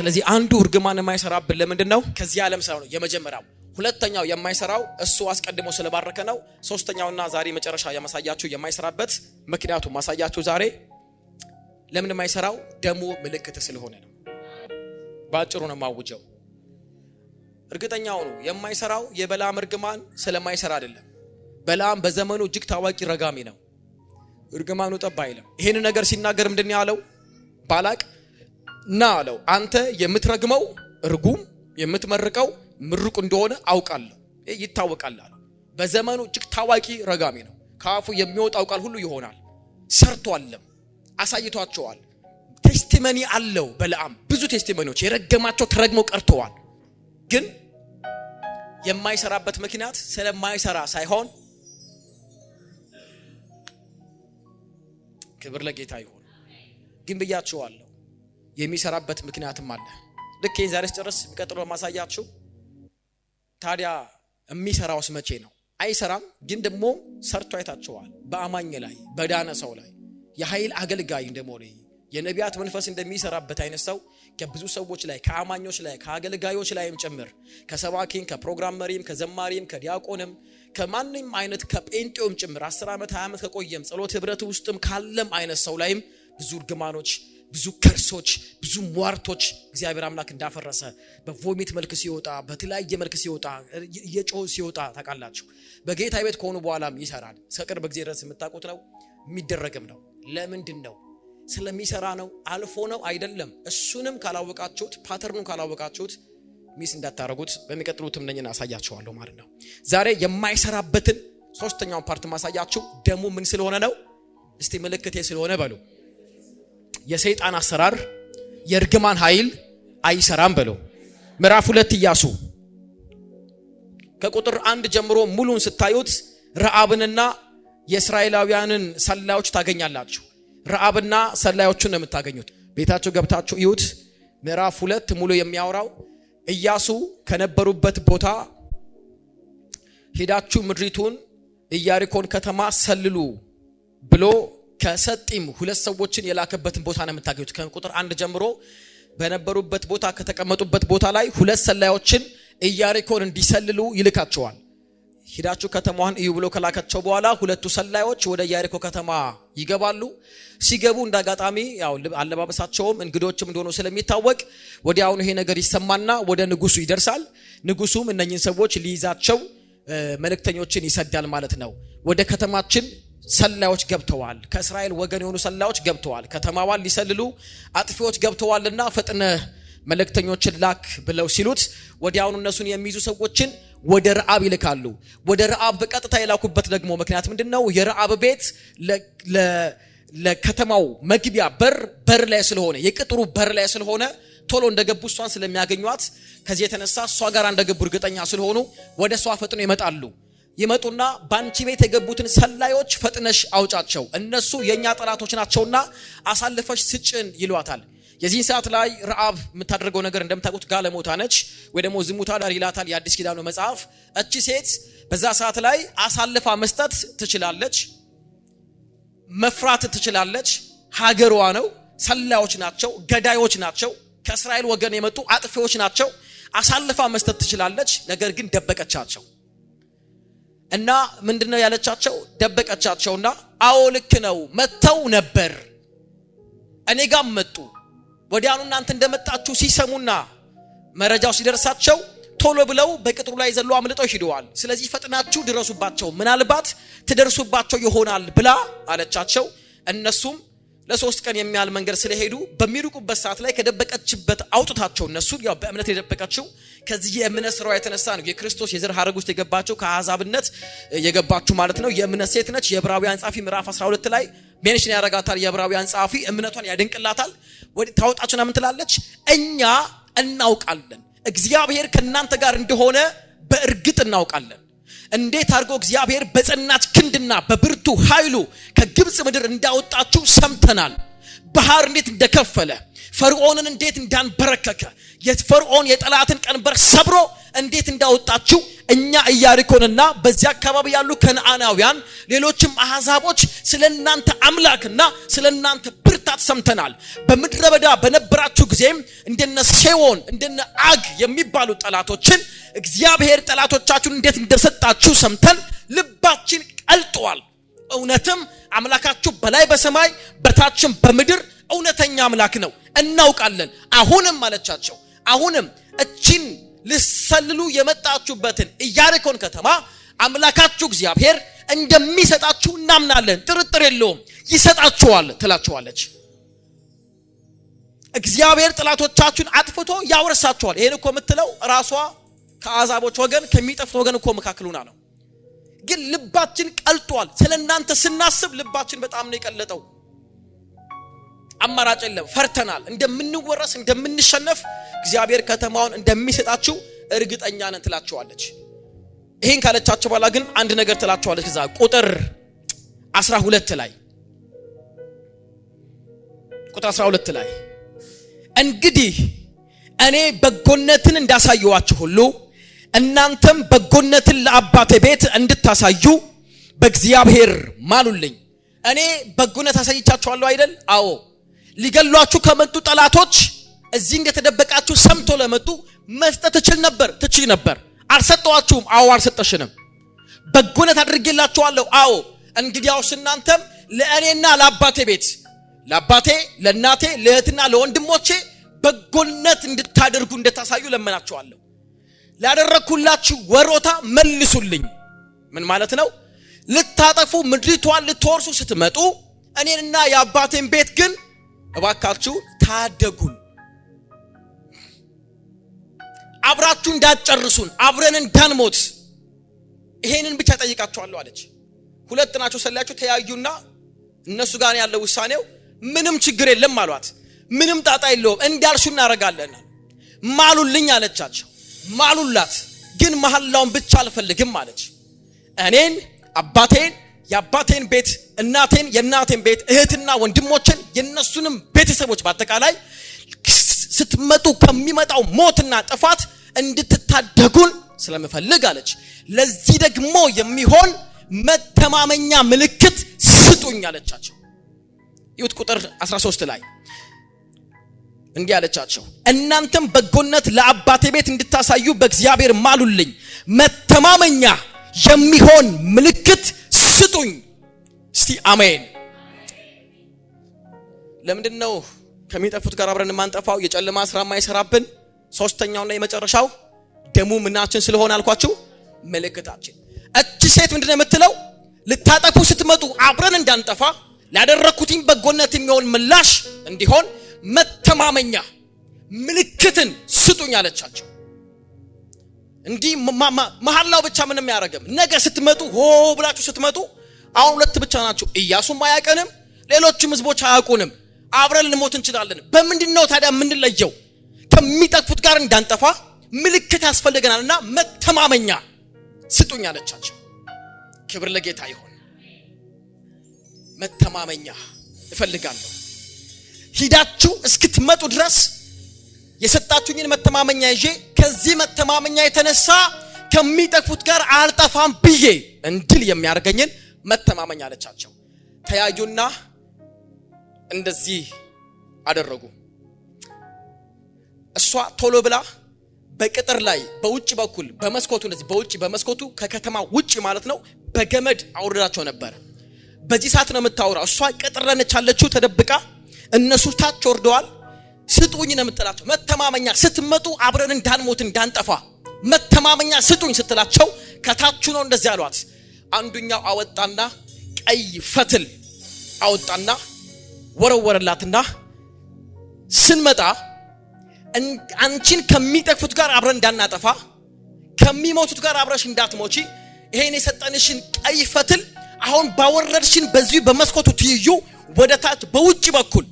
ስለዚህ አንዱ እርግማን የማይሰራብን ለምንድነው? ከዚህ ዓለም ሰው ነው የመጀመሪያው። ሁለተኛው የማይሰራው እሱ አስቀድሞ ስለባረከ ነው። ሶስተኛውና ዛሬ መጨረሻ የማሳያችሁ የማይሰራበት ምክንያቱ ማሳያችሁ ዛሬ ለምን የማይሰራው ደሙ ምልክት ስለሆነ ነው። ባጭሩ ነው ማውጀው። እርግጠኛው ነው የማይሰራው የበላም እርግማን ስለማይሰራ አይደለም። በላም በዘመኑ እጅግ ታዋቂ ረጋሚ ነው። እርግማኑ ጠብ አይልም። ይሄን ነገር ሲናገር ምንድነው ያለው? ባላቅ ና አለው አንተ የምትረግመው እርጉም የምትመርቀው ምርቁ እንደሆነ አውቃለሁ፣ ይታወቃል አለው። በዘመኑ እጅግ ታዋቂ ረጋሚ ነው። ካፉ የሚወጣው ቃል ሁሉ ይሆናል። ሰርቷልም፣ አሳይቷቸዋል። ቴስቲሞኒ አለው። በለዓም ብዙ ቴስቲሞኒዎች የረገማቸው ተረግመው ቀርተዋል። ግን የማይሰራበት ምክንያት ስለማይሰራ ሳይሆን ክብር ለጌታ ይሁን። ግን ብያችኋለሁ የሚሰራበት ምክንያትም አለ። ልክ ዛሬ ጨርስ የሚቀጥለው ማሳያችሁ። ታዲያ የሚሰራውስ መቼ ነው? አይሰራም፣ ግን ደግሞ ሰርቶ አይታችኋል። በአማኝ ላይ በዳነ ሰው ላይ የኃይል አገልጋይ እንደሆነ የነቢያት መንፈስ እንደሚሰራበት አይነት ሰው ከብዙ ሰዎች ላይ ከአማኞች ላይ ከአገልጋዮች ላይም ጭምር ከሰባኪም ከፕሮግራም መሪም ከዘማሪም ከዲያቆንም ከማንንም አይነት ከጴንጤውም ጭምር 10 ዓመት 20 ዓመት ከቆየም ጸሎት ህብረት ውስጥም ካለም አይነት ሰው ላይም ብዙ እርግማኖች፣ ብዙ ከርሶች፣ ብዙ ሟርቶች እግዚአብሔር አምላክ እንዳፈረሰ በቮሚት መልክ ሲወጣ በተለያየ መልክ ሲወጣ እየጮህ ሲወጣ ታውቃላችሁ። በጌታ ቤት ከሆኑ በኋላም ይሰራል። እስከቅርብ ጊዜ ድረስ የምታውቁት ነው፣ የሚደረግም ነው። ለምንድን ነው? ስለሚሰራ ነው። አልፎ ነው አይደለም። እሱንም ካላወቃችሁት ፓተርኑን ካላወቃችሁት ሚስ እንዳታረጉት በሚቀጥሉትም ነኝና አሳያችኋለሁ ማለት ነው። ዛሬ የማይሰራበትን ሶስተኛውን ፓርት ማሳያችሁ ደሙ ምን ስለሆነ ነው? እስቲ ምልክቴ ስለሆነ በሉ። የሰይጣን አሰራር የእርግማን ኃይል አይሰራም በሉ። ምዕራፍ 2 ኢያሱ ከቁጥር 1 ጀምሮ ሙሉን ስታዩት ረዓብንና የእስራኤላውያንን ሰላዮች ታገኛላችሁ። ረዓብና ሰላዮቹን ነው የምታገኙት። ቤታችሁ ገብታችሁ ይዩት። ምዕራፍ 2 ሙሉ የሚያወራው ኢያሱ ከነበሩበት ቦታ ሄዳችሁ ምድሪቱን ኢያሪኮን ከተማ ሰልሉ ብሎ ከሰጢም 2 ሰዎችን የላከበትን ቦታ ነው የምታገኙት። ከቁጥር 1 ጀምሮ በነበሩበት ቦታ ከተቀመጡበት ቦታ ላይ 2 ሰላዮችን ኢያሪኮን እንዲሰልሉ ይልካቸዋል። ሄዳችሁ ከተማዋን እዩ ብሎ ከላካቸው በኋላ 2 ሰላዮች ወደ ኢያሪኮ ከተማ ይገባሉ። ሲገቡ እንዳጋጣሚ ያው አለባበሳቸውም እንግዶችም እንደሆኑ ስለሚታወቅ ወዲያውኑ ይሄ ነገር ይሰማና ወደ ንጉሱ ይደርሳል። ንጉሱም እነኚህን ሰዎች ሊይዛቸው መልእክተኞችን ይሰዳል ማለት ነው። ወደ ከተማችን ሰላዮች ገብተዋል፣ ከእስራኤል ወገን የሆኑ ሰላዮች ገብተዋል፣ ከተማዋን ሊሰልሉ አጥፊዎች ገብተዋልና ፈጥነህ መልእክተኞችን ላክ ብለው ሲሉት ወዲያውኑ እነሱን የሚይዙ ሰዎችን ወደ ረዓብ ይልካሉ። ወደ ረዓብ በቀጥታ የላኩበት ደግሞ ምክንያት ምንድነው? የረዓብ ቤት ለከተማው መግቢያ በር ላይ ስለሆነ የቅጥሩ በር ላይ ስለሆነ ቶሎ እንደገቡ እሷን ስለሚያገኟት ከዚህ የተነሳ እሷ ጋር እንደገቡ እርግጠኛ ስለሆኑ ወደ እሷ ፈጥኖ ይመጣሉ። ይመጡና ባንቺ ቤት የገቡትን ሰላዮች ፈጥነሽ አውጫቸው፣ እነሱ የኛ ጠላቶች ናቸውና አሳልፈሽ ስጭን ይሏታል። የዚህን ሰዓት ላይ ረዓብ የምታደርገው ነገር እንደምታውቁት ጋለሞታ ነች ወይ ደግሞ ዝሙታ ዳር ይላታል የአዲስ ኪዳኑ መጽሐፍ። እቺ ሴት በዛ ሰዓት ላይ አሳልፋ መስጠት ትችላለች፣ መፍራት ትችላለች። ሀገሯ ነው፣ ሰላዮች ናቸው፣ ገዳዮች ናቸው፣ ከእስራኤል ወገን የመጡ አጥፊዎች ናቸው። አሳልፋ መስጠት ትችላለች። ነገር ግን ደበቀቻቸው እና ምንድነው ያለቻቸው? ደበቀቻቸውና አዎ ልክ ነው መተው ነበር፣ እኔ ጋር መጡ። ወዲያውኑ እናንተ እንደመጣችሁ ሲሰሙና መረጃው ሲደርሳቸው ቶሎ ብለው በቅጥሩ ላይ ዘሎ አምልጠው ሄደዋል። ስለዚህ ፈጥናችሁ ድረሱባቸው፣ ምናልባት ትደርሱባቸው ይሆናል ብላ አለቻቸው። እነሱም ለ3 ቀን የሚያል መንገድ ስለሄዱ በሚሩቁበት ሰዓት ላይ ከደበቀችበት አውጥታቸው እነሱ ያው በእምነት የደበቀችው ከዚህ የእምነት ስራው የተነሳ ነው። የክርስቶስ የዘር ሐረግ ውስጥ የገባቸው ከአሕዛብነት የገባችሁ ማለት ነው። የእምነት ሴት ነች። የዕብራውያን ጻፊ ምዕራፍ 12 ላይ ሜንሽን ያረጋታል። የዕብራውያን ጻፊ እምነቷን ያደንቅላታል። ወዲ ታውጣችና ምን ትላለች? እኛ እናውቃለን እግዚአብሔር ከናንተ ጋር እንደሆነ በእርግጥ እናውቃለን። እንዴት አድርጎ እግዚአብሔር በጸናች ክንድና በብርቱ ኃይሉ ከግብጽ ምድር እንዳወጣችሁ ሰምተናል። ባህር እንዴት እንደከፈለ ፈርዖንን እንዴት እንዳንበረከከ የፈርዖን የጠላትን ቀንበር ሰብሮ እንዴት እንዳወጣችሁ እኛ ኢያሪኮንና በዚያ አካባቢ ያሉ ከነዓናውያን ሌሎችም አሕዛቦች ስለናንተ አምላክና ስለናንተ ብርታት ሰምተናል። በምድረ በዳ በነበራችሁ ጊዜም እንደነ ሴዎን እንደነ አግ የሚባሉ ጠላቶችን እግዚአብሔር ጠላቶቻችሁን እንዴት እንደሰጣችሁ ሰምተን ልባችን ቀልጧል። እውነትም አምላካችሁ በላይ በሰማይ በታችም በምድር እውነተኛ አምላክ ነው እናውቃለን። አሁንም አለቻቸው አሁንም እቺን ልሰልሉ የመጣችሁበትን ኢያሪኮን ከተማ አምላካችሁ እግዚአብሔር እንደሚሰጣችሁ እናምናለን፣ ጥርጥር የለውም ይሰጣችኋል ትላችኋለች። እግዚአብሔር ጠላቶቻችሁን አጥፍቶ ያወርሳችኋል። ይሄን እኮ የምትለው ራሷ ከአሕዛቦች ወገን ከሚጠፉት ወገን እኮ መካከሉና ነው። ግን ልባችን ቀልጧል። ስለናንተ ስናስብ ልባችን በጣም ነው የቀለጠው። አማራጭ የለም፣ ፈርተናል። እንደምንወረስ እንደምንሸነፍ እግዚአብሔር ከተማውን እንደሚሰጣችሁ እርግጠኛ ነን ትላችኋለች። ይሄን ካለቻቸው በኋላ ግን አንድ ነገር ትላችኋለች። ከዛ ቁጥር 12 ላይ እንግዲህ እኔ በጎነትን እንዳሳየዋችሁ ሁሉ እናንተም በጎነትን ለአባቴ ቤት እንድታሳዩ በእግዚአብሔር ማሉልኝ። እኔ በጎነት አሳይቻችኋለሁ አይደል? አዎ። ሊገሏችሁ ከመጡ ጠላቶች እዚህ እንደተደበቃችሁ ሰምቶ ለመጡ መስጠት ትችል ነበር። አልሰጠዋችሁም? አዎ አልሰጠሽንም። በጎነት አድርጌላችኋለሁ? አዎ። እንግዲያውስ እናንተም ለእኔና ለአባቴ ቤት ለአባቴ ለእናቴ ለእህትና ለወንድሞቼ በጎነት እንድታደርጉ እንድታሳዩ ለመናችኋለሁ። ላደረኩላችሁ ወሮታ መልሱልኝ። ምን ማለት ነው? ልታጠፉ ምድሪቷን ልትወርሱ ስትመጡ እኔንና የአባቴን ቤት ግን እባካችሁ ታደጉን፣ አብራችሁ እንዳትጨርሱን፣ አብረን እንዳንሞት ይሄንን ብቻ ጠይቃችኋለሁ አለች። ሁለት ናቸው ሰላያችሁ ተያዩና እነሱ ጋር ያለው ውሳኔው ምንም ችግር የለም አሏት። ምንም ጣጣ የለውም እንዳልሹ እናረጋለን ማሉልኝ አለቻቸው። ማሉላት። ግን መሐላውን ብቻ አልፈልግም አለች። እኔን አባቴን የአባቴን ቤት እናቴን የእናቴን ቤት እህትና ወንድሞችን የነሱንም ቤተሰቦች በአጠቃላይ ስትመጡ ከሚመጣው ሞትና ጥፋት እንድትታደጉን ስለምፈልግ አለች። ለዚህ ደግሞ የሚሆን መተማመኛ ምልክት ስጡኝ አለቻቸው። ይሁት ቁጥር 13 ላይ እንዲህ አለቻቸው፣ እናንተም በጎነት ለአባቴ ቤት እንድታሳዩ በእግዚአብሔር ማሉልኝ፣ መተማመኛ የሚሆን ምልክት ስጡኝ። እስቲ አሜን። ለምንድነው ከሚጠፉት ጋር አብረን ማንጠፋው? የጨለማ ስራ ማይሰራብን። ሶስተኛውና የመጨረሻው ደሙ ምናችን ስለሆነ አልኳችሁ፣ ምልክታችን። እቺ ሴት ምንድነው የምትለው? ልታጠፉ ስትመጡ አብረን እንዳንጠፋ ላደረኩትኝ በጎነት የሚሆን ምላሽ እንዲሆን መተማመኛ ምልክትን ስጡኝ አለቻቸው። እንዲህ መሐላው ብቻ ምንም ያረጋም። ነገ ስትመጡ ሆ ብላችሁ ስትመጡ አሁን ሁለት ብቻ ናችሁ። ኢያሱም አያቀንም፣ ሌሎችም ህዝቦች አያውቁንም። አብረን ልሞት እንችላለን። በምንድነው ታዲያ የምንለየው? ከሚጠፉት ጋር እንዳንጠፋ ምልክት ያስፈልገናልና መተማመኛ ስጡኝ አለቻቸው። ክብር ለጌታ ይሁን። መተማመኛ እፈልጋለሁ። ሂዳችሁ እስክትመጡ ድረስ የሰጣችሁኝን መተማመኛ ይዤ ከዚህ መተማመኛ የተነሳ ከሚጠፉት ጋር አልጠፋም ብዬ እንድል የሚያርገኝን መተማመኛ አለቻቸው። ተያዩና እንደዚህ አደረጉ። እሷ ቶሎ ብላ በቅጥር ላይ በውጭ በኩል በመስኮቱ እንደዚህ በውጭ በመስኮቱ ከከተማ ውጭ ማለት ነው በገመድ አውርዳቸው ነበር። በዚህ ሰዓት ነው የምታወራው። እሷ ቅጥር ላይ ነች ያለችው ተደብቃ፣ እነሱ ታች ወርደዋል። ስጡኝ ነው የምትላቸው። መተማመኛ ስትመጡ አብረን እንዳንሞት እንዳንጠፋ መተማመኛ ስጡኝ ስትላቸው ከታች ነው እንደዚህ ያሏት። አንዱኛው አወጣና ቀይ ፈትል አወጣና ወረወረላትና ስንመጣ አንቺን ከሚጠፉት ጋር አብረን እንዳናጠፋ ከሚሞቱት ጋር አብረሽ እንዳትሞቺ ይሄን የሰጠንሽን ቀይ ፈትል አሁን ባወረድሽን በዚህ በመስኮቱ ትይዩ ወደ ታች በውጭ በኩል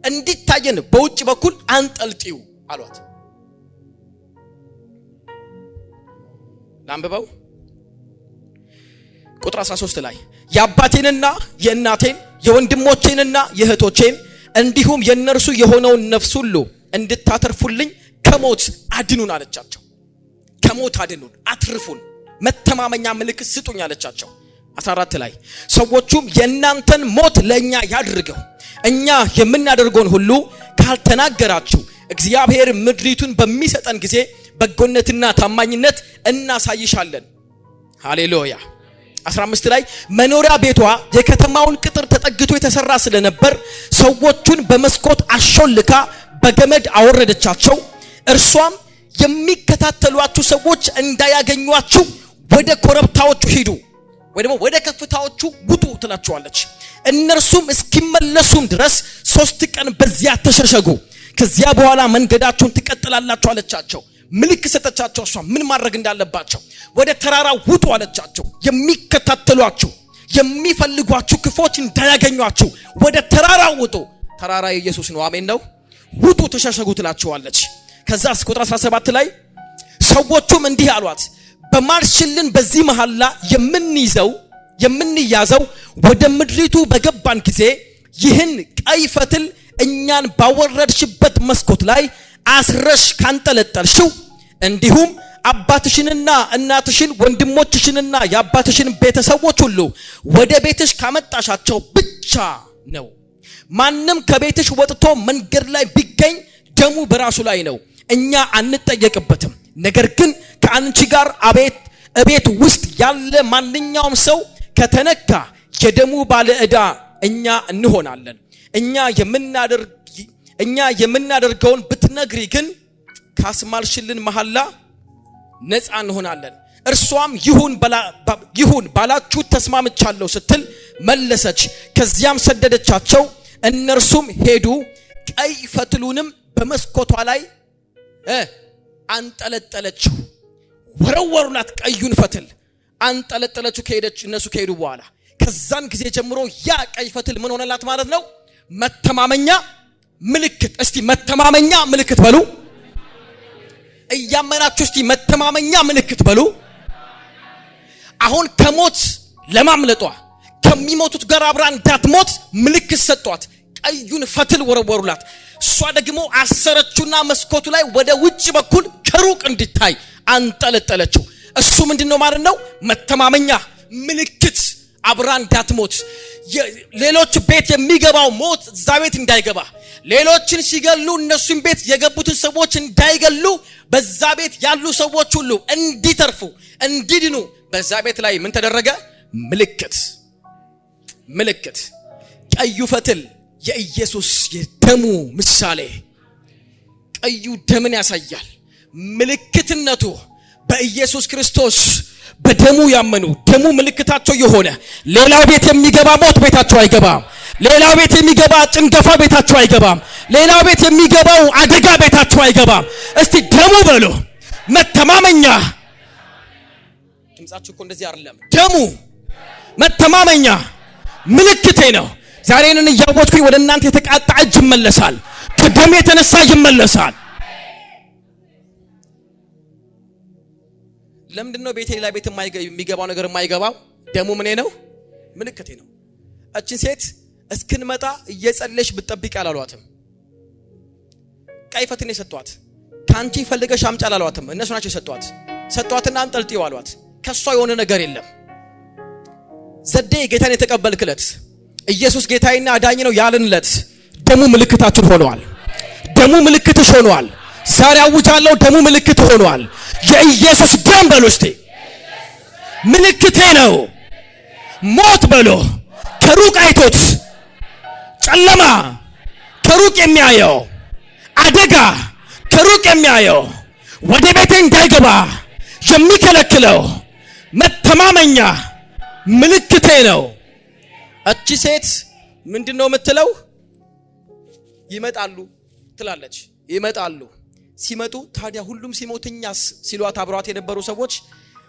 እንዲታየን በውጭ በኩል አንጠልጥዩ አሏት። ላንብበው ቁጥር 13 ላይ የአባቴንና የእናቴን የወንድሞቼንና የእህቶቼን እንዲሁም የነርሱ የሆነውን ነፍስ ሁሉ እንድታተርፉልኝ ከሞት አድኑን አለቻቸው። ከሞት አድኑን፣ አትርፉን፣ መተማመኛ ምልክት ስጡኝ አለቻቸው። 14 ላይ ሰዎቹም የእናንተን ሞት ለእኛ ያድርገው፣ እኛ የምናደርገውን ሁሉ ካልተናገራችሁ እግዚአብሔር ምድሪቱን በሚሰጠን ጊዜ በጎነትና ታማኝነት እናሳይሻለን። ሃሌሉያ። 15 ላይ መኖሪያ ቤቷ የከተማውን ቅጥር ተጠግቶ የተሰራ ስለነበር ሰዎቹን በመስኮት አሾልካ በገመድ አወረደቻቸው። እርሷም የሚከታተሏችሁ ሰዎች እንዳያገኟችሁ ወደ ኮረብታዎቹ ሂዱ ወይ ደግሞ ወደ ከፍታዎቹ ውጡ ትላቸዋለች። እነርሱም እስኪመለሱም ድረስ 3 ቀን በዚያ ተሸሸጉ፣ ከዚያ በኋላ መንገዳችሁን ትቀጥላላችሁ አለቻቸው። ምልክት ሰጠቻቸው። እሷ ምን ማድረግ እንዳለባቸው ወደ ተራራ ውጡ አለቻቸው። የሚከታተሏችሁ የሚፈልጓችሁ ክፎች እንዳያገኟችሁ ወደ ተራራ ውጡ። ተራራ ኢየሱስ ነው። አሜን ነው። ውጡ ተሸሸጉ ትላቸዋለች። ከዛስ ቁጥር 17 ላይ ሰዎቹም እንዲህ አሏት፣ በማልሽልን በዚህ መሐላ የምንያዘው ወደ ምድሪቱ በገባን ጊዜ ይህን ቀይ ፈትል እኛን ባወረድሽበት መስኮት ላይ አስረሽ ካንጠለጠልሽው እንዲሁም አባትሽንና እናትሽን ወንድሞችሽንና የአባትሽን ቤተሰቦች ሁሉ ወደ ቤትሽ ካመጣሻቸው ብቻ ነው። ማንም ከቤትሽ ወጥቶ መንገድ ላይ ቢገኝ ደሙ በራሱ ላይ ነው፣ እኛ አንጠየቅበትም። ነገር ግን ከአንቺ ጋር እቤት ውስጥ ያለ ማንኛውም ሰው ከተነካ የደሙ ባለ ዕዳ እኛ እንሆናለን። እኛ የምናደርገውን ብትነግሪ ግን ካስማልሽልን መሐላ ነፃ እንሆናለን። እርሷም ይሁን ባላችሁ ተስማምቻለሁ ስትል መለሰች። ከዚያም ሰደደቻቸው። እነርሱም ሄዱ። ቀይ ፈትሉንም በመስኮቷ ላይ አንጠለጠለችው። ወረወሩላት። ቀዩን ፈትል አንጠለጠለችው። እነሱ ከሄዱ በኋላ ከዛን ጊዜ ጀምሮ ያ ቀይ ፈትል ምን ሆነላት ማለት ነው? መተማመኛ ምልክት። እስቲ መተማመኛ ምልክት በሉ። እያመናችሁ እስቲ መተማመኛ ምልክት በሉ። አሁን ከሞት ለማምለጧ ከሚሞቱት ጋር አብራ እንዳትሞት ምልክት ሰጧት። ቀዩን ፈትል ወረወሩላት። እሷ ደግሞ አሰረችውና መስኮቱ ላይ ወደ ውጭ በኩል ከሩቅ እንድታይ አንጠለጠለችው። እሱ ምንድነው ማለት ነው? መተማመኛ ምልክት። አብራ እንዳትሞት፣ ሌሎች ቤት የሚገባው ሞት እዛ ቤት እንዳይገባ፣ ሌሎችን ሲገሉ እነሱን ቤት የገቡትን ሰዎች እንዳይገሉ፣ በዛ ቤት ያሉ ሰዎች ሁሉ እንዲተርፉ እንዲድኑ በዛ ቤት ላይ ምን ተደረገ? ምልክት። ቀዩ ፈትል የኢየሱስ የደሙ ምሳሌ። ቀዩ ደምን ያሳያል። ምልክትነቱ በኢየሱስ ክርስቶስ በደሙ ያመኑ ደሙ ምልክታቸው የሆነ ሌላው ቤት የሚገባ ሞት ቤታቸው አይገባም። ሌላው ቤት የሚገባ ጭንገፋ ቤታቸው አይገባም። ሌላው ቤት የሚገባው አደጋ ቤታቸው አይገባም። እስቲ ደሙ በሉ። መተማመኛ። ድምጻችሁ እኮ እንደዚህ አይደለም። ደሙ መተማመኛ ምልክቴ ነው። ዛሬንን እያወጥኩኝ ወደ እናንተ የተቃጣ እጅ ይመለሳል። ከደም የተነሳ ይመለሳል። ለምንድነው ቤቴ ላይ ቤት የሚገባው ነገር የማይገባው? ደሙ ምኔ ነው? ምልክቴ ነው። እቺን ሴት እስክንመጣ እየጸለሽ ብትጠብቂ አላሏትም። ቀይ ፈትን የሰጧት ካንቺ ፈልገሽ አምጪ አላሏትም። እነሱ ናቸው ሰጧትና አንጠልጥዩ አሏት። ከሷ የሆነ ነገር የለም። ዘዴ ጌታን የተቀበልክለት ኢየሱስ ጌታዬና አዳኝ ነው ያልንለት ደሙ ምልክታችን ሆኗል። ደሙ ምልክትሽ ሆኗል። ዛሬ አውጃለሁ፣ ደሙ ምልክት ሆኗል። የኢየሱስ ደም በሉ እስቲ ምልክቴ ነው። ሞት በሉ ከሩቅ አይቶት ጨለማ ከሩቅ የሚያየው አደጋ ከሩቅ የሚያየው ወደ ቤቴ እንዳይገባ የሚከለክለው መተማመኛ ምልክቴ ነው። እቺ ሴት ምንድነው የምትለው? ይመጣሉ ትላለች። ይመጣሉ። ሲመጡ ታዲያ ሁሉም ሲሞትኛስ ሲሏት አብሯት የነበሩ ሰዎች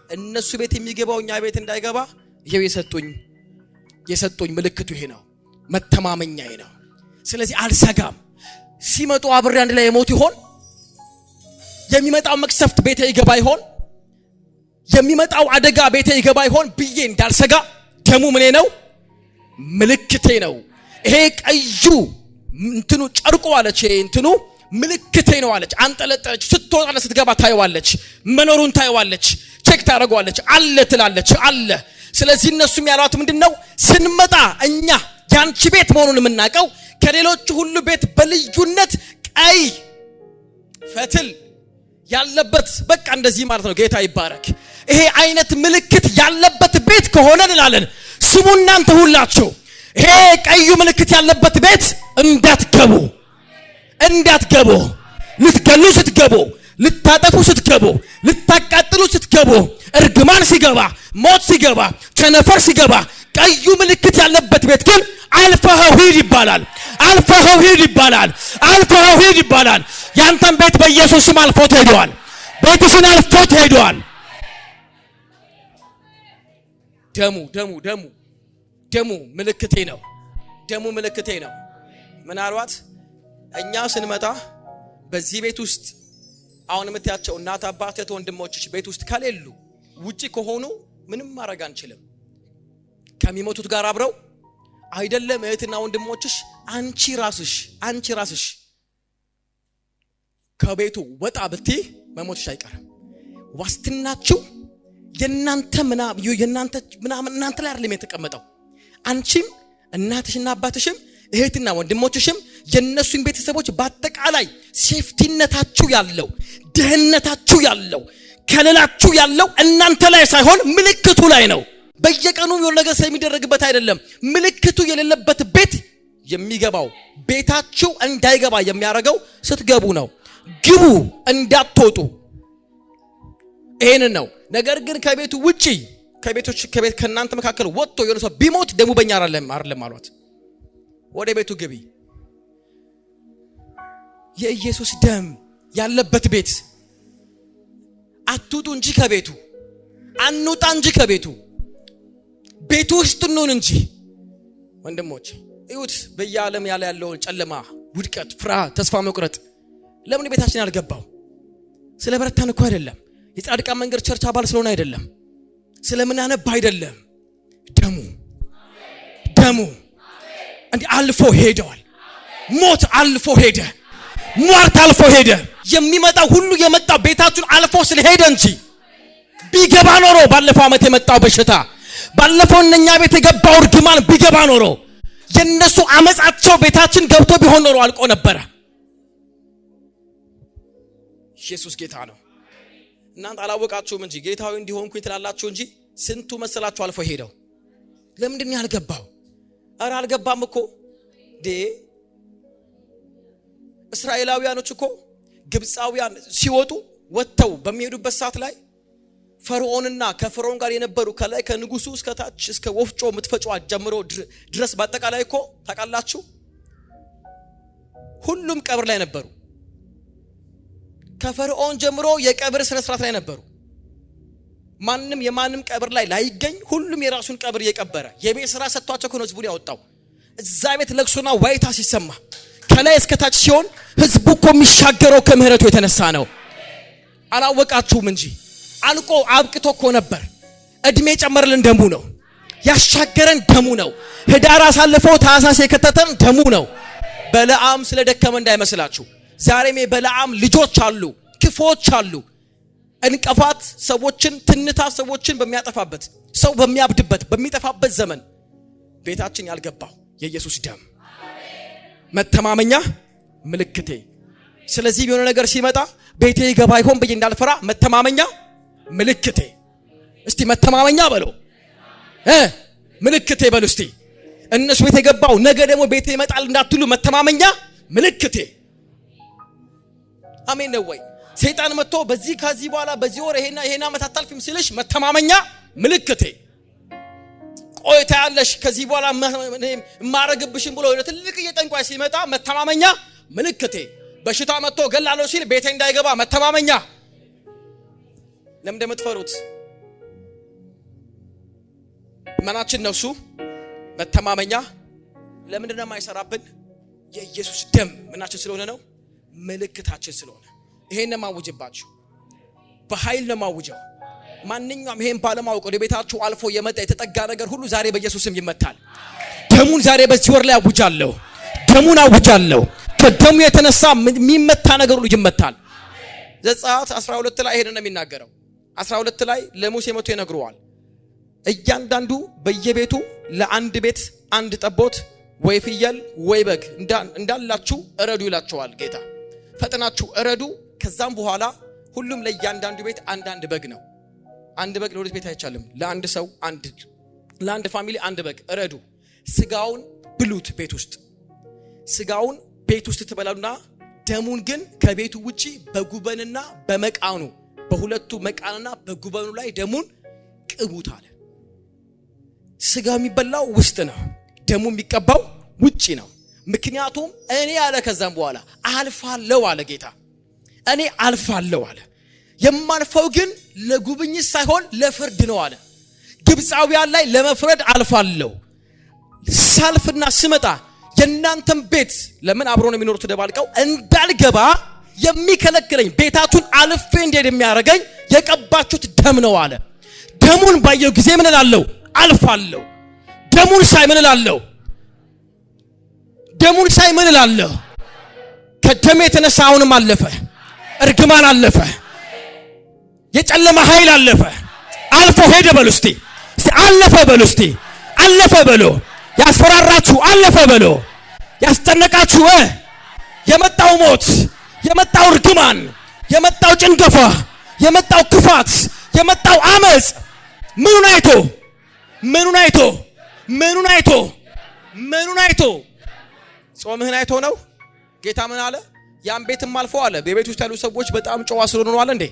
እነሱ ቤት የሚገባው እኛ ቤት እንዳይገባ ይሄው የሰጡኝ ምልክቱ ይሄ ነው፣ መተማመኛዬ ነው። ስለዚህ አልሰጋም። ሲመጡ አብሬ አንድ ላይ የሞት ይሆን? የሚመጣው መቅሰፍት ቤቴ ይገባ ይሆን? የሚመጣው አደጋ ቤቴ ይገባ ይሆን ብዬ እንዳልሰጋ ደሙ ምኔ ነው? ምልክቴ ነው። ይሄ ቀዩ እንትኑ ጨርቁ አለች እንትኑ ምልክቴ ነው አለች። አንጠለጠለች። ስትወጣና ስትገባ ታየዋለች። መኖሩን ታየዋለች። ቼክ ታደርገዋለች። አለ ትላለች አለ። ስለዚህ እነሱም ያሏት ምንድነው? ስንመጣ እኛ ያንቺ ቤት መሆኑን የምናውቀው ከሌሎች ሁሉ ቤት በልዩነት ቀይ ፈትል ያለበት በቃ እንደዚህ ማለት ነው። ጌታ ይባረክ። ይሄ አይነት ምልክት ያለበት ቤት ከሆነ እንላለን ስሙ እናንተ ሁላችሁ ይሄ ቀዩ ምልክት ያለበት ቤት እንዳትገቡ ልትገሉ ስትገቡ ልታጠፉ ስትገቡ ልታቃጥሉ ስትገቡ እርግማን ሲገባ ሞት ሲገባ ቸነፈር ሲገባ ቀዩ ምልክት ያለበት ቤት ግን አልፈኸው ሂድ ይባላል። ያንተን ቤት በኢየሱስ ስም አልፎት ሄዷል። ቤትሽን አልፎት ሄዷል። ደሙ ምልክቴ ነው። ምናልባት እኛ ስንመጣ በዚህ ቤት ውስጥ አሁን የምታያቸው እናት አባት ወንድሞችሽ ቤት ውስጥ ከሌሉ ውጪ ከሆኑ ምንም ማድረግ አንችልም። ከሚሞቱት ጋር አብረው አይደለም እህትና ወንድሞችሽ አንቺ ራስሽ ከቤቱ ወጣ ብትይ መሞትሽ አይቀርም። ዋስትናችሁ የናንተ ምናምን እናንተ ላይ አይደለም የተቀመጠው። አንቺም እናትሽና አባትሽም እህትና ወንድሞችሽም የነሱን ቤተሰቦች በአጠቃላይ ሴፍቲነታችሁ ያለው ደህንነታችሁ ያለው ከለላችሁ ያለው እናንተ ላይ ሳይሆን ምልክቱ ላይ ነው። በየቀኑ የሆነ ነገር ስለሚደረግበት አይደለም። ምልክቱ የሌለበት ቤት የሚገባው ቤታችሁ እንዳይገባ የሚያደርገው ስትገቡ ነው። ግቡ እንዳትወጡ ይሄንን ነው። ነገር ግን ከቤቱ ውጪ ከቤት ከናንተ መካከል ወጥቶ የሆነ ሰው ቢሞት ደሙ በእኛ አይደለም አሏት። ወደ ቤቱ ግቢ። የኢየሱስ ደም ያለበት ቤት አትውጡ እንጂ ከቤቱ አንውጣ እንጂ ከቤቱ ቤቱ ውስጥ እንሁን እንጂ። ወንድሞች እዩት፣ በየዓለም ያለውን ጨለማ፣ ውድቀት፣ ፍርሃት፣ ተስፋ መቁረጥ ለምን ቤታችን ያልገባው? ስለ በረታን እኮ አይደለም። የጻድቃን መንገድ ቸርች አባል ስለሆነ አይደለም። ስለምን አነባ አይደለም። ደሙ እንዴ አልፎ ሄደዋል። ሞት አልፎ ሄደ። ሟርት አልፎ ሄደ። የሚመጣው ሁሉ የመጣው ቤታችሁን አልፎ ስለሄደ እንጂ ቢገባ ኖሮ ባለፈው ዓመት የመጣው በሽታ ባለፈው እነኛ ቤት የገባው እርግማን ቢገባ ኖሮ የነሱ አመጻቸው ቤታችን ገብቶ ቢሆን ኖሮ አልቆ ነበር። ኢየሱስ ጌታ ነው። እናንተ አላወቃችሁም እንጂ ጌታው እንዲሆንኩኝ ትላላችሁ እንጂ ስንቱ መሰላችሁ አልፎ ሄደው። ለምንድን ነው ያልገባው? አረ አልገባም እኮ እስራኤላውያኖች እኮ ግብፃውያን ሲወጡ ወጥተው በሚሄዱበት ሰዓት ላይ ፈርዖንና ከፈርዖን ጋር የነበሩ ከላይ ከንጉሱ እስከ ታች እስከ ወፍጮ ምትፈጫው ጀምሮ ድረስ በአጠቃላይ እኮ ታውቃላችሁ ሁሉም ቀብር ላይ ነበሩ። ከፈርዖን ጀምሮ የቀብር ስነ ስርዓት ላይ ነበሩ። ማንም የማንም ቀብር ላይ ላይገኝ ሁሉም የራሱን ቀብር እየቀበረ የቤት ስራ ሰጥቷቸው ነው ህዝቡን ያወጣው። እዛ ቤት ለቅሶና ዋይታ ሲሰማ ከላይ እስከ ታች ሲሆን ህዝቡ እኮ የሚሻገረው ከምህረቱ የተነሳ ነው። አላወቃችሁም እንጂ አልቆ አብቅቶ እኮ ነበር። እድሜ ጨመረልን ደሙ ነው። ያሻገረን ደሙ ነው። ህዳር አሳልፈው ታህሳስ የከተተን ደሙ ነው። በለዓም ስለደከመ እንዳይመስላችሁ። ዛሬም የበለዓም ልጆች አሉ፣ ክፎች አሉ። እንቅፋት ሰዎችን ትንታ ሰዎችን በሚያጠፋበት ሰው በሚያብድበት በሚጠፋበት ዘመን ቤታችን ያልገባው የኢየሱስ ደም መተማመኛ ምልክቴ። ስለዚህ የሆነ ነገር ሲመጣ ቤቴ ይገባ ይሆን ብዬ እንዳልፈራ መተማመኛ ምልክቴ። እስቲ መተማመኛ በሉ ምልክቴ በሉ እስቲ። እነሱ ቤት የገባው ነገ ደግሞ ቤቴ ይመጣል እንዳትሉ መተማመኛ ምልክቴ። አሜን ነው ወይ? ሰይጣን መጥቶ በዚህ ከዚህ በኋላ በዚህ ወር ይሄና ዓመት አታልፊም ሲልሽ መተማመኛ ምልክቴ። ቆይታ ያለሽ ከዚህ በኋላ ማረግብሽም ብሎ ለትልቅ የጠንቋይ ሲመጣ መተማመኛ ምልክቴ። በሽታ መጥቶ ገላለሁ ሲል ቤቴ እንዳይገባ መተማመኛ። ለምን እንደምትፈሩት ማናችን ነው እሱ መተማመኛ። ለምን እንደማይሰራብን የኢየሱስ ደም ምናችን ስለሆነ ነው፣ ምልክታችን ስለሆነ። ይሄን ማውጅባችሁ በኃይል ነው ማውጀው። ማንኛውም ይሄን ባለማወቅ ወደ ቤታችሁ አልፎ የመጣ የተጠጋ ነገር ሁሉ ዛሬ በኢየሱስ ስም ይመታል። ደሙን ዛሬ በዚህ ወር ላይ አውጃለሁ። ደሙን አውጃለሁ። ከደሙ የተነሳ የሚመታ ነገር ሁሉ ይመታል። ዘጸአት 12 ላይ ሄደን ነው የሚናገረው። 12 ላይ ለሙሴ መቶ ይነግረዋል። እያንዳንዱ በየቤቱ ለአንድ ቤት አንድ ጠቦት ወይ ፍየል ወይ በግ እንዳላችሁ እረዱ ይላቸዋል ጌታ። ፈጥናችሁ እረዱ። ከዛም በኋላ ሁሉም ለእያንዳንዱ ቤት አንድ በግ ነው። አንድ በግ ለሁለት ቤት አይቻልም። ለአንድ ሰው ለአንድ ፋሚሊ አንድ በግ እረዱ። ስጋውን ብሉት ቤት ውስጥ። ስጋውን ቤት ውስጥ ትበላሉና ደሙን ግን ከቤቱ ውጪ በጉበንና በመቃኑ በሁለቱ መቃንና በጉበኑ ላይ ደሙን ቅቡት አለ። ስጋው የሚበላው ውስጥ ነው፣ ደሙ የሚቀባው ውጪ ነው። ምክንያቱም እኔ አለ ከዛም በኋላ አልፋለሁ አለ ጌታ። እኔ አልፋለሁ አለ። የማልፈው ግን ለጉብኝት ሳይሆን ለፍርድ ነው አለ። ግብፃውያን ላይ ለመፍረድ አልፋለሁ። ሳልፍና ስመጣ የናንተም ቤት ለምን አብሮ ነው የሚኖሩት ተደባልቀው እንዳልገባ የሚከለክለኝ ቤታቱን አልፌ እንዴት የሚያረጋኝ የቀባችሁት ደም ነው አለ። ደሙን ባየው ጊዜ ምን እላለሁ? አልፋለሁ። ደሙን ሳይ ምን እላለሁ? ደሙን ሳይ ምን እላለሁ? ከደም የተነሳ አሁንም አለፈ። እርግማን አለፈ። የጨለማ ኃይል አለፈ። አልፎ ሄደ በሉ እስቲ አለፈ በሉ እስቲ አለፈ በሉ። ያስፈራራችሁ አለፈ በሉ። ያስጨነቃችሁ የመጣው ሞት፣ የመጣው እርግማን፣ የመጣው ጭንገፋ፣ የመጣው ክፋት፣ የመጣው አመጽ ምኑን አይቶ ጾምህን አይቶ ነው። ጌታ ምን አለ? ያን ቤትም አልፎ አለ በቤት ውስጥ ያሉ ሰዎች በጣም ጨዋ ስለሆኑ ነው አለ እንዴ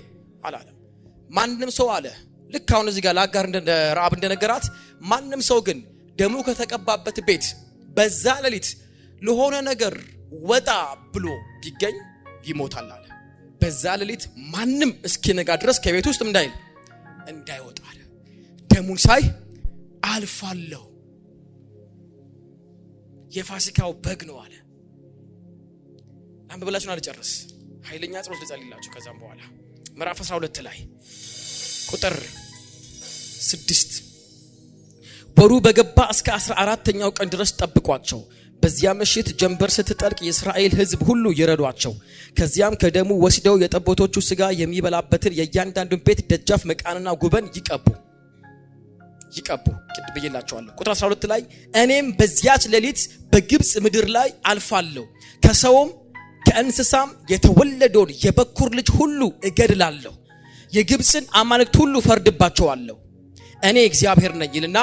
አላለ። ማንንም ሰው አለ ልክ አሁን እዚህ ጋር ለአጋር ረዓብ እንደነገራት ማንም ሰው ግን ደሙ ከተቀባበት ቤት በዛ ሌሊት ለሆነ ነገር ወጣ ብሎ ቢገኝ ይሞታል አለ። በዛ ሌሊት ማንም እስኪነጋ ድረስ ከቤት ውስጥ እንዳይወጣ አለ። ደሙን ሳይ አልፋለሁ። የፋሲካው በግ ነው አለ። አንብበላችሁን አልጨርስ። ኃይለኛ ጸሎት ልጸልይላችሁ ከዛም በኋላ ምዕራፍ 12 ላይ ቁጥር 6 ወሩ በገባ እስከ 14ኛው ቀን ድረስ ጠብቋቸው። በዚያ ምሽት ጀንበር ስትጠልቅ የእስራኤል ሕዝብ ሁሉ ይረዷቸው። ከዚያም ከደሙ ወስደው የጠቦቶቹ ስጋ የሚበላበትን የእያንዳንዱን ቤት ደጃፍ መቃንና ጉበን ይቀቡ። ቅድ ብዬላችኋለሁ። ቁጥር 12 ላይ እኔም በዚያች ሌሊት በግብፅ ምድር ላይ አልፋለሁ፣ ከሰውም ከእንስሳም የተወለደውን የበኩር ልጅ ሁሉ እገድላለሁ፣ የግብፅን አማልክት ሁሉ ፈርድባቸዋለሁ፣ እኔ እግዚአብሔር ነኝ ይልና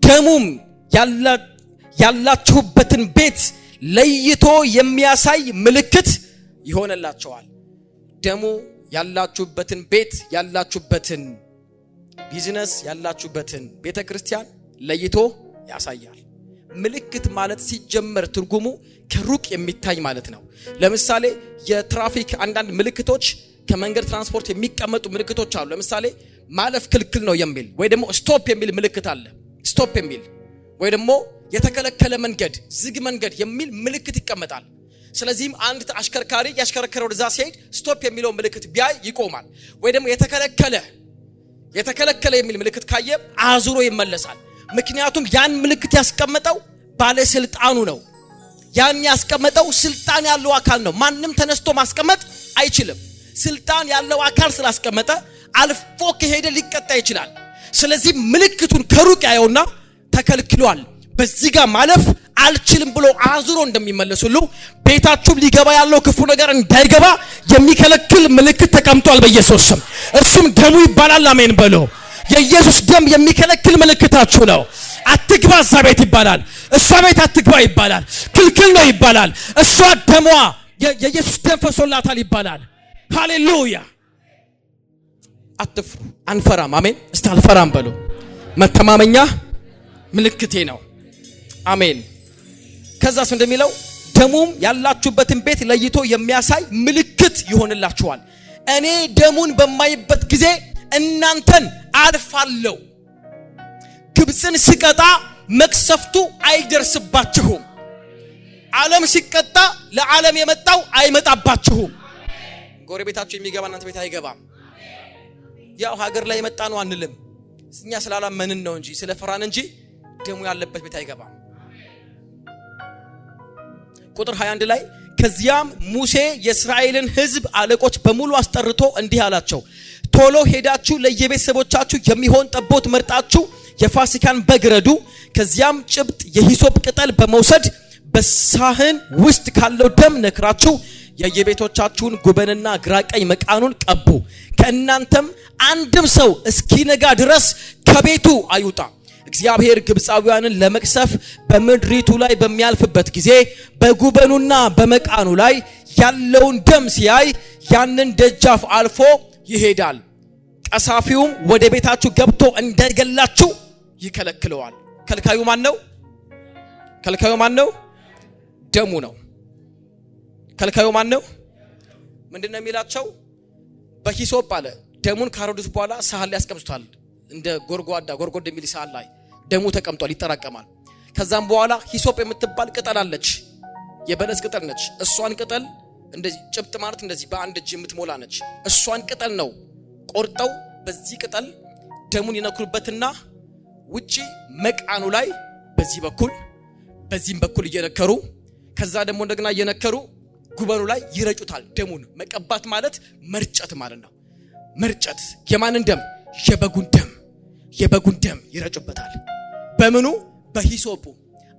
ደሙም ያላችሁበትን ቤት ለይቶ የሚያሳይ ምልክት ይሆንላቸዋል። ደሙ ያላችሁበትን ቤት፣ ያላችሁበትን ቢዝነስ፣ ያላችሁበትን ቤተክርስቲያን ለይቶ ያሳያል። ምልክት ማለት ሲጀመር ትርጉሙ ከሩቅ የሚታይ ማለት ነው። ለምሳሌ የትራፊክ አንዳንድ ምልክቶች ከመንገድ ትራንስፖርት የሚቀመጡ ምልክቶች አሉ። ለምሳሌ ማለፍ ክልክል ነው የሚል ወይ ደግሞ ስቶፕ የሚል ምልክት አለ። ስቶፕ የሚል ወይ ደግሞ የተከለከለ መንገድ፣ ዝግ መንገድ የሚል ምልክት ይቀመጣል። ስለዚህም አንድ አሽከርካሪ ያሽከረከረ ወደዛ ሲሄድ ስቶፕ የሚለው ምልክት ቢያይ ይቆማል። ወይ ደግሞ የተከለከለ የሚል ምልክት ካየ አዙሮ ይመለሳል። ምክንያቱም ያን ምልክት ያስቀመጠው ባለስልጣኑ ነው። ያን ያስቀመጠው ስልጣን ያለው አካል ነው። ማንም ተነስቶ ማስቀመጥ አይችልም። ስልጣን ያለው አካል ስላስቀመጠ አልፎ ከሄደ ሊቀጣ ይችላል። ስለዚህ ምልክቱን ከሩቅ ያየውና ተከልክሏል፣ በዚህ ጋር ማለፍ አልችልም ብሎ አዙሮ እንደሚመለስ ሁሉ ቤታችሁም ሊገባ ያለው ክፉ ነገር እንዳይገባ የሚከለክል ምልክት ተቀምጧል በኢየሱስ ስም። እሱም ደሙ ይባላል። አሜን በሉ። የኢየሱስ ደም የሚከለክል ምልክታችሁ ነው። አትግባ እዛ ቤት ይባላል። እሷ ቤት አትግባ ይባላል። ክልክል ነው ይባላል። እሷ ደሟ የኢየሱስ ደም ፈሶላታል ይባላል። ሃሌሉያ። አትፍሩ። አንፈራም። አሜን። እስቲ አልፈራም በሉ። መተማመኛ ምልክቴ ነው። አሜን። ከዛስ እንደሚለው ደሙም ያላችሁበትን ቤት ለይቶ የሚያሳይ ምልክት ይሆንላችኋል። እኔ ደሙን በማይበት ጊዜ እናንተን አልፋለሁ። ግብፅን ሲቀጣ መቅሰፍቱ አይደርስባችሁም። ዓለም ሲቀጣ ለዓለም የመጣው አይመጣባችሁም። ጎረቤታችሁ የሚገባ እናንተ ቤት አይገባም። ያው ሀገር ላይ የመጣ ነው አንልም። እኛ ስላላመንን ነው እንጂ ስለፈራን እንጂ ደሙ ያለበት ቤት አይገባም። ቁጥር 21 ላይ ከዚያም ሙሴ የእስራኤልን ሕዝብ አለቆች በሙሉ አስጠርቶ እንዲህ አላቸው ቶሎ ሄዳችሁ ለየቤተሰቦቻችሁ የሚሆን ጠቦት መርጣችሁ የፋሲካን በግ ረዱ ከዚያም ጭብጥ የሂሶጵ ቅጠል በመውሰድ በሳህን ውስጥ ካለው ደም ነክራችሁ የየቤቶቻችሁን ጉበንና ግራቀኝ መቃኑን ቀቡ ከእናንተም አንድም ሰው እስኪነጋ ድረስ ከቤቱ አይውጣ እግዚአብሔር ግብፃውያንን ለመቅሰፍ በምድሪቱ ላይ በሚያልፍበት ጊዜ በጉበኑና በመቃኑ ላይ ያለውን ደም ሲያይ ያንን ደጃፍ አልፎ ይሄዳል ቀሳፊውም ወደ ቤታችሁ ገብቶ እንዳይገላችሁ ይከለክለዋል ከልካዩ ማን ነው ደሙ ነው ከልካዩ ማን ነው ምንድነው የሚላቸው በሂሶጵ አለ ደሙን ካረዱት በኋላ ሳህን ላይ ያስቀምጡታል እንደ ጎርጎድ የሚል ሳህን ላይ ደሙ ተቀምጧል ይጠራቀማል ከዛም በኋላ ሂሶጵ የምትባል ቅጠል አለች የበለስ ቅጠል ነች እሷን ቅጠል እንደዚህ ጭብጥ ማለት እንደዚህ በአንድ እጅ የምትሞላ ነች እሷን ቅጠል ነው ቆርጠው በዚህ ቅጠል ደሙን ይነክሩበትና ውጪ መቃኑ ላይ በዚህ በኩል በዚህም በኩል እየነከሩ ከዛ ደግሞ እንደገና እየነከሩ ጉበኑ ላይ ይረጩታል ደሙን መቀባት ማለት መርጨት ማለት ነው መርጨት የማንን ደም የበጉን ደም ይረጩበታል በምኑ በሂሶጵ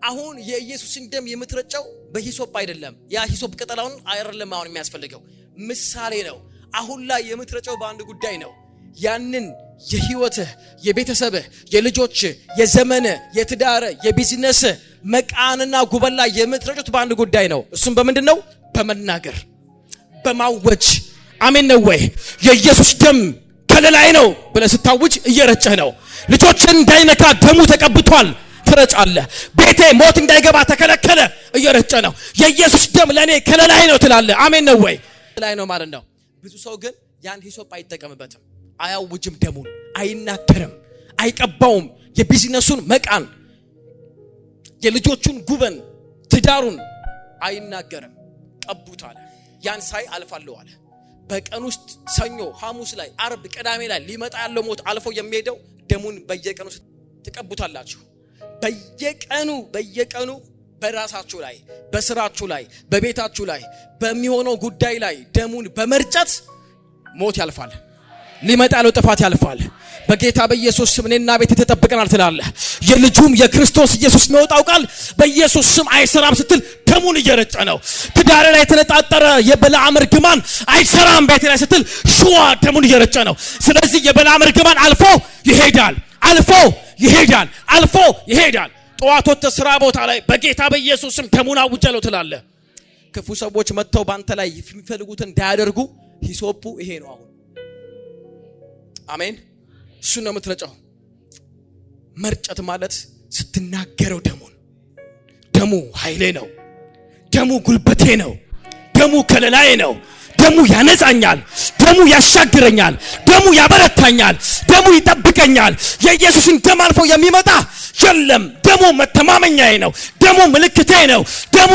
አሁን የኢየሱስን ደም የምትረጨው በሂሶጵ አይደለም ያ ሂሶጵ ቅጠላውን አይደለም አሁን የሚያስፈልገው ምሳሌ ነው አሁን ላይ የምትረጨው በአንድ ጉዳይ ነው ያንን የህይወትህ የቤተሰብህ የልጆች የዘመነ የትዳር የቢዝነስ መቃንና ጉበን ላይ የምትረጩት በአንድ ጉዳይ ነው እሱም በምንድነው በመናገር በማወጅ አሜን ነው ወይ የኢየሱስ ደም ከለላይ ነው ብለህ ስታውጅ እየረጨህ ነው ልጆችን እንዳይነካ ደሙ ተቀብቷል ትረጫለህ ቤቴ ሞት እንዳይገባ ተከለከለ እየረጨ ነው የኢየሱስ ደም ለኔ ከለላይ ነው ትላለህ አሜን ነው ወይ ላይ ነው ማለት ነው ብዙ ሰው ግን ያን ሂሶጵ አይጠቀምበትም አያውጅም ደሙን አይናገርም አይቀባውም የቢዝነሱን መቃን የልጆቹን ጉበን ትዳሩን አይናገርም ቀቡት አለ ያን ሳይ አልፋለሁ አለ በቀን ውስጥ ሰኞ ሐሙስ ላይ አርብ ቅዳሜ ላይ ሊመጣ ያለው ሞት አልፎ የሚሄደው ደሙን በየቀኑ ተቀቡታላችሁ በየቀኑ በራሳችሁ ላይ በስራችሁ ላይ በቤታችሁ ላይ በሚሆነው ጉዳይ ላይ ደሙን በመርጨት ሞት ያልፋል ሊመጣ ያለው ጥፋት ያልፋል በጌታ በኢየሱስ ስም እኔና ቤት ተጠብቀናል ትላለህ የልጁም የክርስቶስ ኢየሱስ ነው ቃል በኢየሱስ ስም አይሰራም ስትል ደሙን እየረጨ ነው ትዳር ላይ የተነጣጠረ የበለዓም ርግማን አይሰራም ቤት ላይ ስትል ሹዋ ደሙን እየረጨ ነው ስለዚህ የበለዓም ርግማን አልፎ ይሄዳል ጧቶት ስራ ቦታ ላይ በጌታ በኢየሱስ ስም ደሙን አውጀለው ትላለህ ክፉ ሰዎች መተው ባንተ ላይ የሚፈልጉትን እንዳያደርጉ ሂሶጵ ይሄ ነው አሁን አሜን እሱ ነው የምትረጨው መርጨት ማለት ስትናገረው ደሙ ኃይሌ ነው ደሙ ጉልበቴ ነው ደሙ ከለላዬ ነው ደሙ ያነጻኛል ደሙ ያሻግረኛል ደሙ ያበረታኛል ደሙ ይጠብቀኛል የኢየሱስን ደም አልፎ የሚመጣ የለም ደሙ መተማመኛዬ ነው ደሙ ምልክቴ ነው ደሙ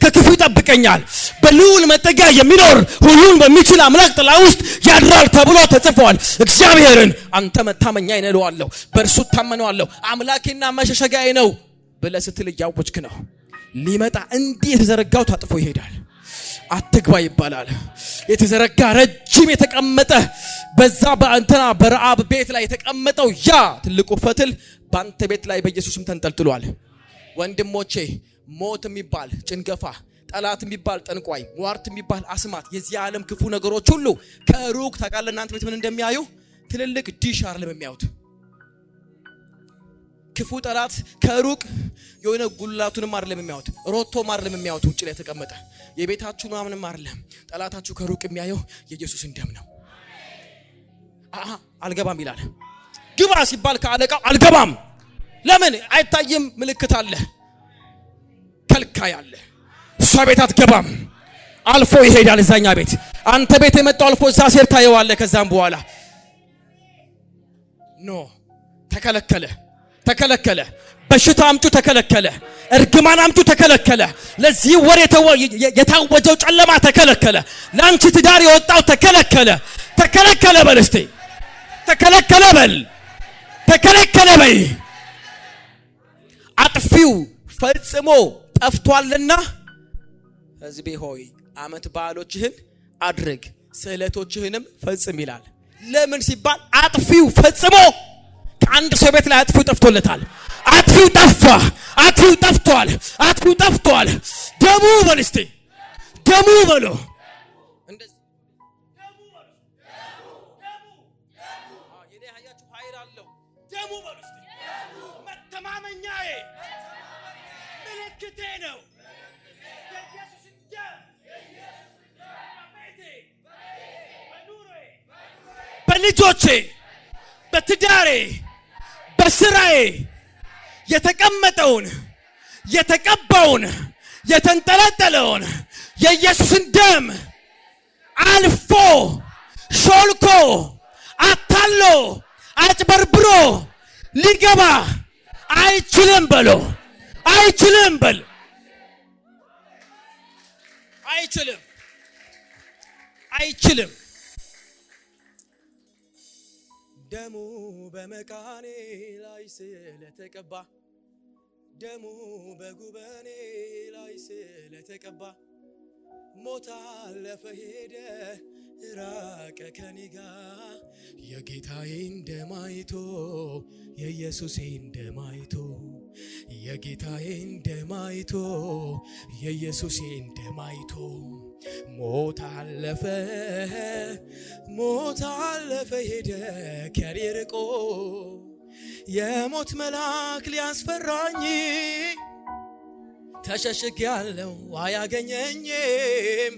ከክፉ ይጠብቀኛል በልዑል መጠጊያ የሚኖር ሁሉን በሚችል አምላክ ጥላ ውስጥ ያድራል ተብሎ ተጽፏል እግዚአብሔርን አንተ መታመኛዬ ነህ እለዋለሁ በእርሱ እታመነዋለሁ አምላኬና መሸሸጊያዬ ነው ብለህ ስትል እያወጅክ ነው ሊመጣ እንዲህ የተዘረጋው ታጥፎ ይሄዳል አትግባ ይባላል የተዘረጋ ረጅም የተቀመጠ በዛ በአንተና በረዓብ ቤት ላይ የተቀመጠው ያ ትልቁ ፈትል ባንተ ቤት ላይ በኢየሱስም ተንጠልጥሏል ወንድሞቼ ሞት የሚባል ጭንገፋ ጠላት የሚባል ጠንቋይ ሟርት የሚባል አስማት የዚህ ዓለም ክፉ ነገሮች ሁሉ ከሩቅ ታውቃለህ እናንተ ቤት ምን እንደሚያዩ ትልልቅ ዲሽ አይደለም የሚያዩት ክፉ ጠላት ከሩቅ የሆነ ጉላቱንም አይደለም የሚያዩት ሮቶም አይደለም የሚያዩት ውጭ ላይ ተቀመጠ የቤታችሁ ምናምንም አይደለም ጠላታችሁ ከሩቅ የሚያየው የኢየሱስን ደም ነው አልገባም ይላል ግባ ሲባል ከአለቃው አልገባም ለምን አይታይም ምልክት አለ ከልካይ አለ እሷ ቤት አትገባም አልፎ ይሄዳል እዛኛ ቤት አንተ ቤት የመጣው አልፎ እዛ ሴር ታየዋለህ ከዛም በኋላ ኖ ተከለከለ በሽታ አምጡ ተከለከለ እርግማን አምጡ ተከለከለ ለዚህ ወር የታወጀው ጨለማ ተከለከለ ላንቺ ትዳር የወጣው ተከለከለ በል እስቲ ተከለከለ በይ አጥፊው ፈጽሞ ጠፍቷልና ሕዝቤ ሆይ ዓመት በዓሎችህን አድርግ ስዕለቶችህንም ፈጽም ይላል። ለምን ሲባል አጥፊው ፈጽሞ ከአንድ ሰው ቤት ላይ አጥፊው ጠፍቶለታል። አጥፊው ጠፋ። አጥፊው ጠፍቷል። አጥፊው ጠፍቷል። ደሙ በልስቲ ደሙ በሎ እንደዚህ ደሙ በሎ የኔ ያያችሁ ኃይል አለው። ደሙ በልስቲ መተማመኛዬ ምልክቴ ነው። በልጆቼ በትዳሬ በስራዬ የተቀመጠውን የተቀባውን የተንጠለጠለውን የኢየሱስን ደም አልፎ ሾልኮ አታሎ አጭበርብሮ ሊገባ አይችልም በሎ አይችልም በል አይችልም አይችልም። ደሙ በመቃኔ ላይ ስለተቀባ ደሙ በጉበኔ ላይ ስለተቀባ ሞት አለፈ ሄደ ራቀ ከኔ ጋር የጌታዬን ደም አይቶ የኢየሱሴን ደም አይቶ የጌታዬን ደም አይቶ የኢየሱሴን ደም አይቶ ሞት አለፈ ሄደ ከኔ ርቆ የሞት መልአክ ሊያስፈራኝ ተሸሽጌያለሁ አያገኘኝም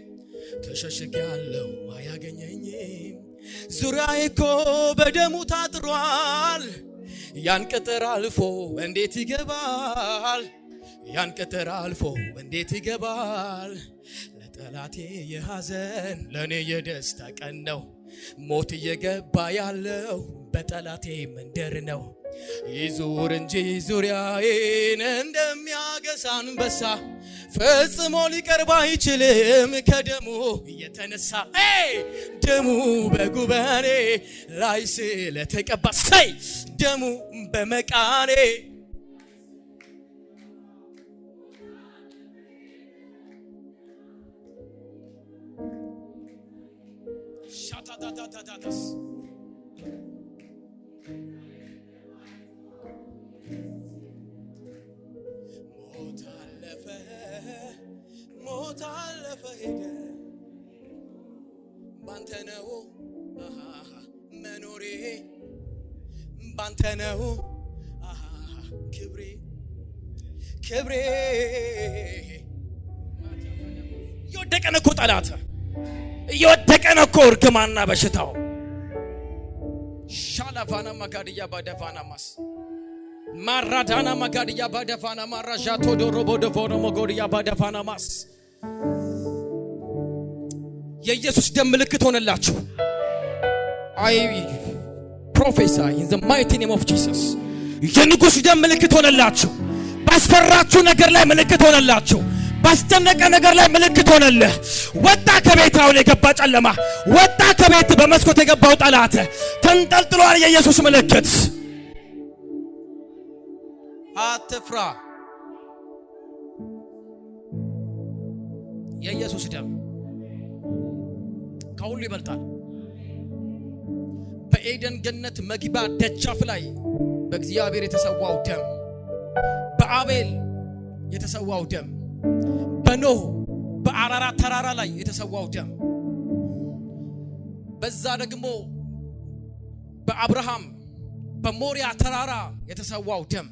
ተሸሽጌያለሁ አያገኘኝም። ዙሪያዬ እኮ በደሙ ታጥሯል። ያን ቅጥር አልፎ እንዴት ይገባል? ያን ቅጥር አልፎ እንዴት ይገባል? ለጠላቴ የሐዘን ለኔ የደስታ ቀን ነው። ሞት እየገባ ያለው በጠላቴ መንደር ነው። ይዙር እንጂ ዙሪያዬን እንደሚያገሳ አንበሳ ፈጽሞ ሊቀርብ አይችልም ከደሙ የተነሳ ደሙ በጉበኔ ላይ ስለተቀባ ሳይ ደሙ በመቃኔ ሻታታታታታስ ሞት አለፈ ሄደ ባንተ ነው መኖሬ ባንተ ነው ክብሬ ክብሬ። እየወደቀ ነው እኮ ጠላት እየወደቀ ነው እኮ እርግማና በሽታው ሻላፋና ማጋድያ ባደፋና ማስ ማራዳና ማጋድያ ባደፋና ማራጃቶ ዶሮቦ ደፎኖ ሞጎድያ ባደፋና ማስ የኢየሱስ ደም ምልክት ሆነላችሁ። አይ ፕሮፌሰር in the mighty name of Jesus የንጉሥ ደም ምልክት ሆነላችሁ። ባስፈራችሁ ነገር ላይ ምልክት ሆነላችሁ። ባስጨነቀ ነገር ላይ ምልክት ሆነልህ። ወጣ ከቤት አሁን የገባ ጨለማ ወጣ ከቤት በመስኮት የገባው ጠላት ተንጠልጥሏል። የኢየሱስ ምልክት አትፍራ። የኢየሱስ ደም ከሁሉ ይበልጣል። በኤደን ገነት መግቢያ ደጃፍ ላይ በእግዚአብሔር የተሰዋው ደም፣ በአቤል የተሰዋው ደም፣ በኖህ በአራራት ተራራ ላይ የተሰዋው ደም፣ በዛ ደግሞ በአብርሃም በሞሪያ ተራራ የተሰዋው ደም፣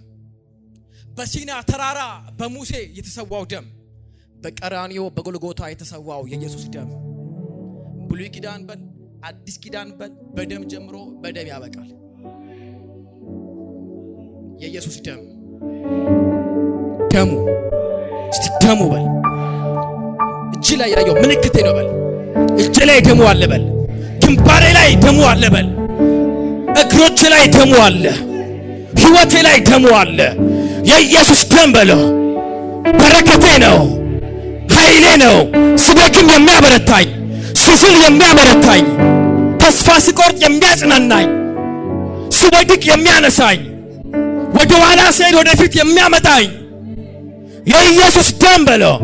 በሲና ተራራ በሙሴ የተሰዋው ደም፣ በቀራንዮ በጎልጎታ የተሰዋው የኢየሱስ ደም ብሉይ ኪዳን በል አዲስ ኪዳን በል በደም ጀምሮ በደም ያበቃል። የኢየሱስ ደም ደሙ እስቲ ደሙ በል እጅ ላይ ያየው ምልክቴ ነው በል እጅ ላይ ደሙ አለ በል ግንባሬ ላይ ደሙ አለ በል እግሮቼ ላይ ደሙ አለ ሕይወቴ ላይ ደሙ አለ። የኢየሱስ ደም በለው በረከቴ ነው ኃይሌ ነው ስደክም የሚያበረታኝ ስዝል የሚያበረታኝ ተስፋ ስቆርጥ የሚያጽናናኝ ስወድቅ የሚያነሳኝ ወደ ኋላ ስሄድ ወደፊት የሚያመጣኝ የኢየሱስ ደም በለው